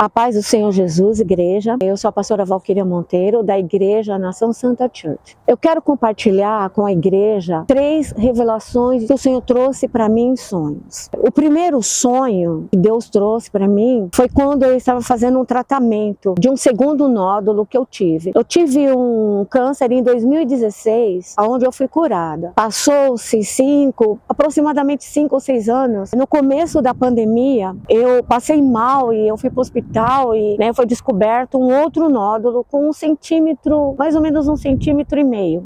A paz do Senhor Jesus, igreja. Eu sou a pastora Valquíria Monteiro, da Igreja Nação Santa Church. Eu quero compartilhar com a igreja 3 revelações que o Senhor trouxe para mim em sonhos. O primeiro sonho que Deus trouxe para mim foi quando eu estava fazendo um tratamento de um segundo nódulo que eu tive. Eu tive um câncer em 2016, onde eu fui curada. Passou-se aproximadamente 5 ou 6 anos. No começo da pandemia, eu passei mal e eu fui para o hospital e foi descoberto um outro nódulo com 1 centímetro, mais ou menos 1,5 centímetros.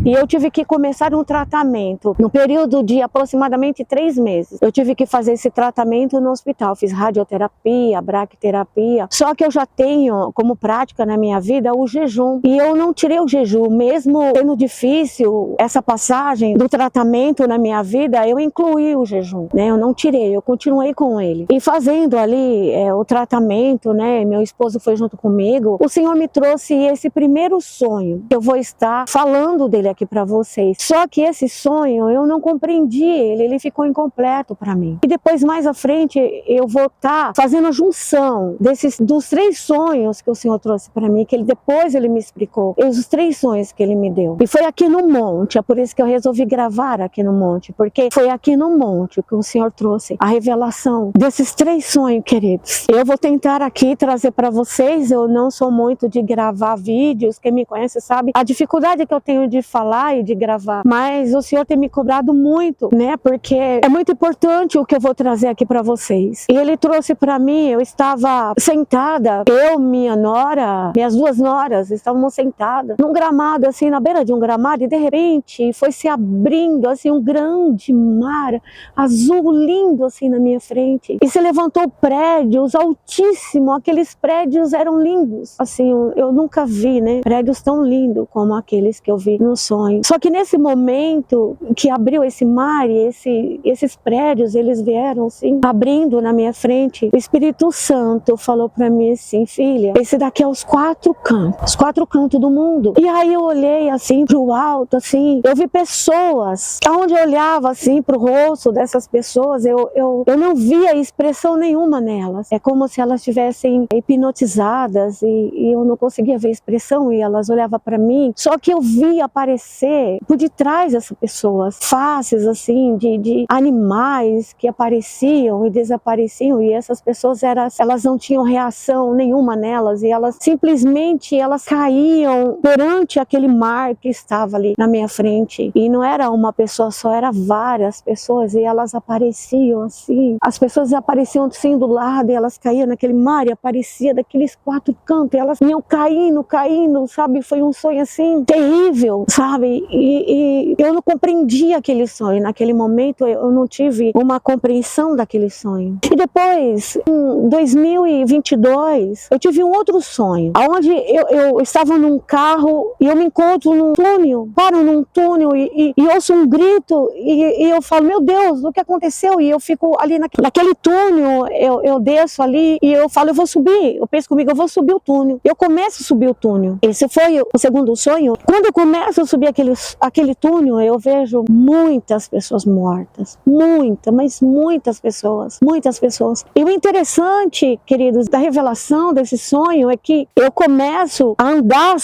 E eu tive que começar um tratamento no período de aproximadamente 3 meses. Eu tive que fazer esse tratamento no hospital. Fiz radioterapia, braquiterapia. Só que eu já tenho como prática na minha vida o jejum. E eu não tirei o jejum, mesmo sendo difícil essa passagem do tratamento na minha vida, eu incluí o jejum, Eu não tirei, eu continuei com ele. E fazendo ali o tratamento, meu esposo foi junto comigo, o Senhor me trouxe esse primeiro sonho. Eu vou estar falando dele aqui para vocês. Só que esse sonho, eu não compreendi ele ficou incompleto para mim. E depois, mais à frente, eu vou estar fazendo a junção dos 3 sonhos que o Senhor trouxe para mim, que depois ele me explicou, os 3 sonhos que ele me deu. E foi aqui no monte, é por isso que eu resolvi gravar aqui no monte, porque foi aqui no monte que o Senhor trouxe a revelação desses 3 sonhos, queridos. Eu vou tentar aqui trazer para vocês. Eu não sou muito de gravar vídeos, quem me conhece sabe a dificuldade que eu tenho de falar e de gravar, mas o Senhor tem me cobrado muito, porque é muito importante o que eu vou trazer aqui para vocês. E ele trouxe para mim, eu estava sentada, minha nora, minhas 2 noras, estávamos sentadas num gramado, assim, na beira de um gramado, e de repente foi se abrindo, assim, um grande mar azul lindo, assim, na minha frente, e se levantou prédios altíssimos. Aqueles prédios eram lindos, assim, eu nunca vi, prédios tão lindos como aqueles que eu vi no sonho. Só que nesse momento que abriu esse mar e esses prédios, eles vieram, assim, abrindo na minha frente, o Espírito Santo falou para mim assim: filha, esse daqui é os 4 cantos do mundo. E aí eu olhei, assim, pro alto, assim, eu vi pessoas, aonde eu olhava, assim, pro rosto dessas pessoas, eu não via expressão nenhuma nelas. É como se elas estivessem hipnotizadas e eu não conseguia ver expressão, e elas olhavam para mim. Só que eu via aparecer por detrás dessas pessoas faces, assim, de animais que apareciam e desapareciam, e essas pessoas elas não tinham reação nenhuma nelas, e elas simplesmente caíam perante aquele mar que estava ali na minha frente. E não era uma pessoa só, eram várias pessoas, e elas apareciam assim, as pessoas apareciam assim do lado, e elas caíam naquele mar e aparecia daqueles 4 cantos, e elas iam caindo, sabe? Foi um sonho assim terrível, sabe? E eu não compreendi aquele sonho. Naquele momento eu não tive uma compreensão daquele sonho. E depois, em 2022, eu tive um outro sonho, onde eu estava num carro e eu me encontro num túnel, paro num túnel e ouço um grito, e eu falo: meu Deus, o que aconteceu? E eu fico ali naquele túnel, eu desço ali e eu falo: eu vou subir. Eu penso comigo: eu vou subir o túnel. Eu começo a subir o túnel. Esse foi o segundo sonho. Quando eu começo a subir aquele túnel, eu vejo muitas pessoas mortas. Mas muitas pessoas. E o interessante, queridos, da revelação desse sonho é que eu começo a andar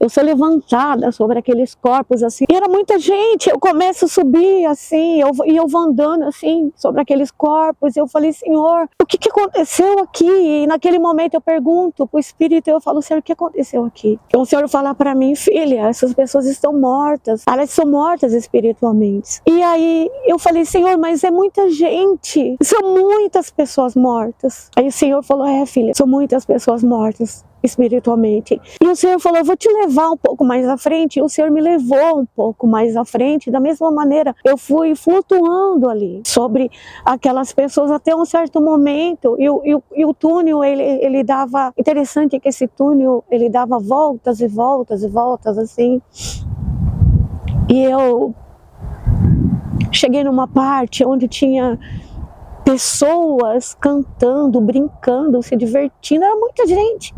eu sou levantada sobre aqueles corpos, assim. E era muita gente. Eu começo a subir, assim, e eu vou andando, assim, sobre aqueles corpos. Eu falei: Senhor, o que aconteceu aqui? E naquele momento eu pergunto pro Espírito, eu falo: Senhor, o que aconteceu aqui? E o Senhor fala para mim: filha, essas pessoas estão mortas. Elas são mortas espiritualmente. E aí eu falei: Senhor, mas é muita gente. São muitas pessoas mortas. Aí o Senhor falou: filha, são muitas pessoas mortas espiritualmente. E o Senhor falou: eu vou te levar um pouco mais à frente. E o Senhor me levou um pouco mais à frente. Da mesma maneira, eu fui flutuando ali sobre aquelas pessoas até um certo momento. E o túnel, ele dava... Interessante que esse túnel, ele dava voltas e voltas e voltas, assim. E eu cheguei numa parte onde tinha pessoas cantando, brincando, se divertindo. Era muita gente.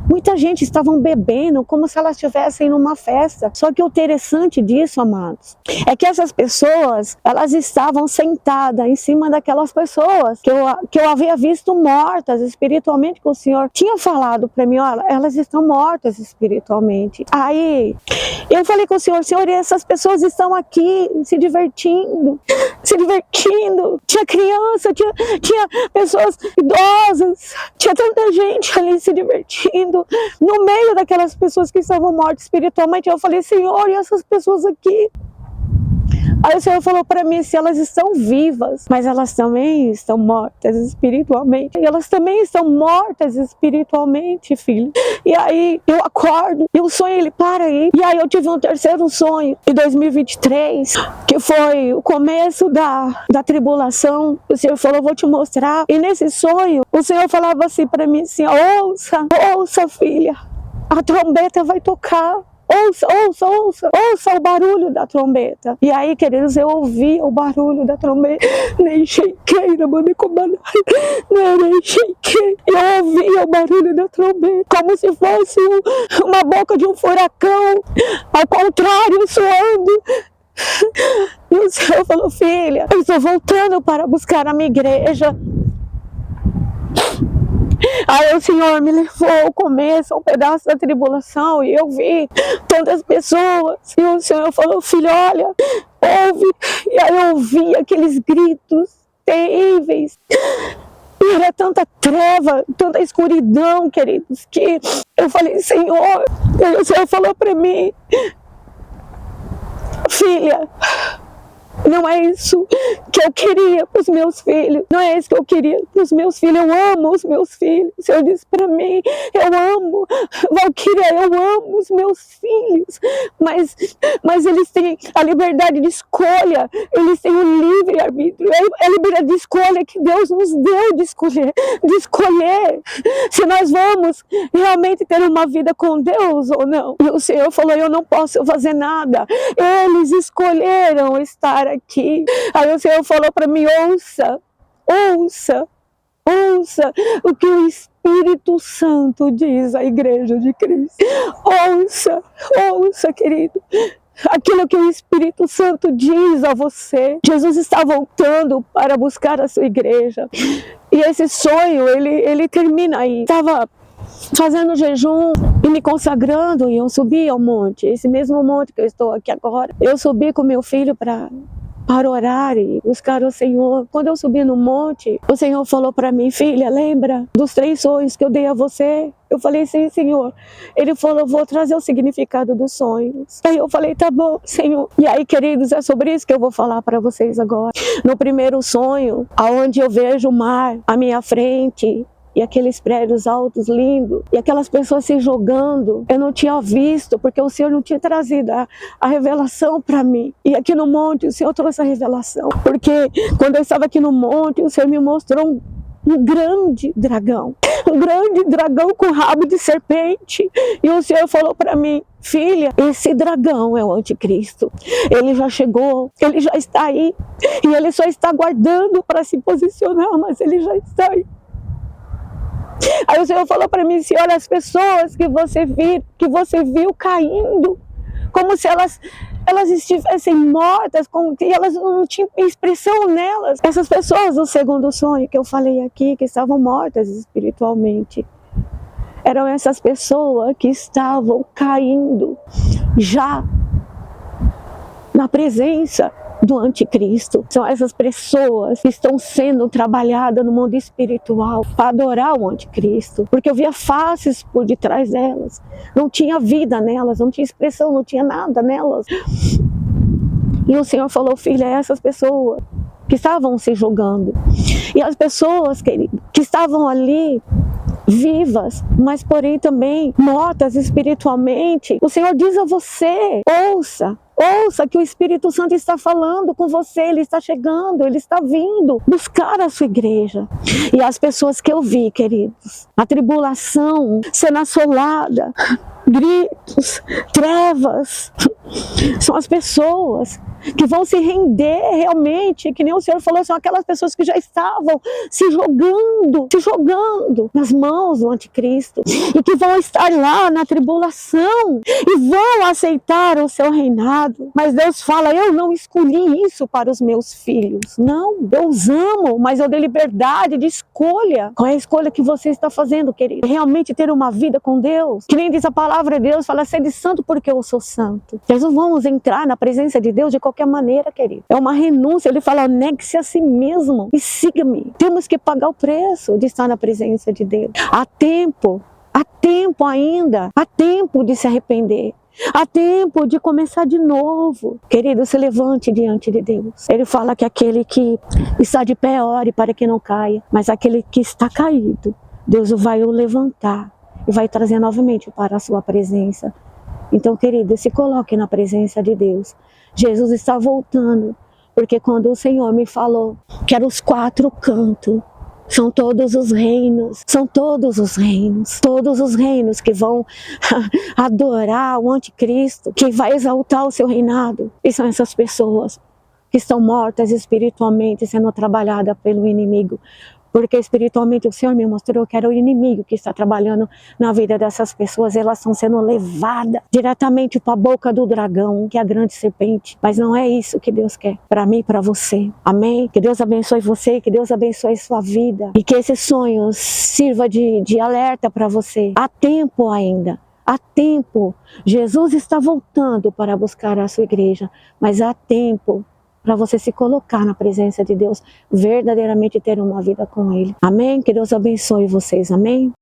Muita gente estavam bebendo como se elas estivessem numa festa. Só que o interessante disso, amados, é que essas pessoas, elas estavam sentadas em cima daquelas pessoas que eu havia visto mortas espiritualmente, que o Senhor tinha falado para mim, olha, elas estão mortas espiritualmente. Aí eu falei com o Senhor, Senhor, e essas pessoas estão aqui se divertindo. Tinha criança, tinha pessoas idosas, tinha tanta gente ali se divertindo. No meio daquelas pessoas que estavam mortas espiritualmente, eu falei, Senhor, e essas pessoas aqui? Aí o Senhor falou para mim, se elas estão vivas, mas elas também estão mortas espiritualmente. E elas também estão mortas espiritualmente, filho. E aí eu acordo, e o sonho ele para aí. E aí eu tive um terceiro sonho em 2023, que foi o começo da tribulação. O Senhor falou, vou te mostrar. E nesse sonho, o Senhor falava assim para mim, assim, ouça, filha, a trombeta vai tocar. Ouça o barulho da trombeta. E aí, queridos, eu ouvi o barulho da trombeta. Nem chequei, eu ouvi o barulho da trombeta, como se fosse uma boca de um furacão, ao contrário, soando. E o Senhor falou, filha, eu estou voltando para buscar a minha igreja. Aí o Senhor me levou ao começo, um pedaço da tribulação, e eu vi tantas pessoas. E o Senhor falou, filho, olha, ouve. E aí eu ouvi aqueles gritos terríveis. E era tanta treva, tanta escuridão, queridos, que eu falei, Senhor. E aí o Senhor falou para mim, filha, não é isso que eu queria para os meus filhos. Não é isso que eu queria para os meus filhos. Eu amo os meus filhos. O Senhor disse para mim, eu amo, Valquíria, eu amo os meus filhos. Mas eles têm a liberdade de escolha. Eles têm o livre-arbítrio. É a liberdade de escolha que Deus nos deu de escolher se nós vamos realmente ter uma vida com Deus ou não. E o Senhor falou, eu não posso fazer nada. Eles escolheram estar aqui. Aí o Senhor falou para mim, ouça o que o Espírito Santo diz à igreja de Cristo. Ouça, querido, aquilo que o Espírito Santo diz a você. Jesus está voltando para buscar a sua igreja. E esse sonho, ele termina aí. Estava fazendo jejum e me consagrando, e eu subi ao monte, esse mesmo monte que eu estou aqui agora. Eu subi com meu filho para orar e buscar o Senhor. Quando eu subi no monte, o Senhor falou para mim, filha, lembra dos 3 sonhos que eu dei a você? Eu falei, sim, Senhor. Ele falou, vou trazer o significado dos sonhos. Aí eu falei, tá bom, Senhor. E aí, queridos, é sobre isso que eu vou falar para vocês agora. No primeiro sonho, aonde eu vejo o mar à minha frente, e aqueles prédios altos, lindos, e aquelas pessoas se jogando, eu não tinha visto, porque o Senhor não tinha trazido a revelação para mim. E aqui no monte, o Senhor trouxe a revelação, porque quando eu estava aqui no monte, o Senhor me mostrou um grande dragão com rabo de serpente, e o Senhor falou para mim, filha, esse dragão é o anticristo, ele já chegou, ele já está aí, e ele só está aguardando para se posicionar, mas ele já está aí. Aí o Senhor falou para mim assim, olha, as pessoas que você viu caindo, como se elas estivessem mortas, como que elas não tinham expressão nelas. Essas pessoas do segundo sonho que eu falei aqui, que estavam mortas espiritualmente, eram essas pessoas que estavam caindo já na presença do anticristo. São essas pessoas que estão sendo trabalhadas no mundo espiritual para adorar o anticristo, porque eu via faces por detrás delas, não tinha vida nelas, não tinha expressão, não tinha nada nelas. E o Senhor falou, filha, essas pessoas que estavam se julgando, e as pessoas, querido, que estavam ali vivas, mas porém também mortas espiritualmente, o Senhor diz a você, ouça que o Espírito Santo está falando com você, ele está chegando, ele está vindo buscar a sua igreja. E as pessoas que eu vi, queridos, a tribulação sendo assolada, gritos, trevas, são as pessoas que vão se render realmente, que nem o Senhor falou, são aquelas pessoas que já estavam se jogando nas mãos do anticristo, e que vão estar lá na tribulação, e vão aceitar o seu reinado. Mas Deus fala, eu não escolhi isso para os meus filhos. Não, eu os amo, mas eu dei liberdade de escolha. Qual é a escolha que você está fazendo, querido? Realmente ter uma vida com Deus? Que nem diz a palavra de Deus, fala, sede santo porque eu sou santo. Nós não vamos entrar na presença de Deus de qualquer maneira, querido. É uma renúncia. Ele fala, negue-se a si mesmo e siga-me. Temos que pagar o preço de estar na presença de Deus. Há tempo ainda, há tempo de se arrepender. Há tempo de começar de novo. Querido, se levante diante de Deus. Ele fala que aquele que está de pé, ore para que não caia. Mas aquele que está caído, Deus vai o levantar e vai trazer novamente para a sua presença. Então, querido, se coloque na presença de Deus. Jesus está voltando, porque quando o Senhor me falou que eram os 4 cantos, são todos os reinos que vão adorar o anticristo, que vai exaltar o seu reinado. E são essas pessoas que estão mortas espiritualmente, sendo trabalhadas pelo inimigo. Porque espiritualmente o Senhor me mostrou que era o inimigo que está trabalhando na vida dessas pessoas. Elas estão sendo levadas diretamente para a boca do dragão, que é a grande serpente. Mas não é isso que Deus quer para mim e para você. Amém? Que Deus abençoe você, que Deus abençoe sua vida. E que esse sonho sirva de alerta para você. Há tempo ainda. Há tempo. Jesus está voltando para buscar a sua igreja. Mas há tempo para você se colocar na presença de Deus, verdadeiramente ter uma vida com Ele. Amém? Que Deus abençoe vocês. Amém?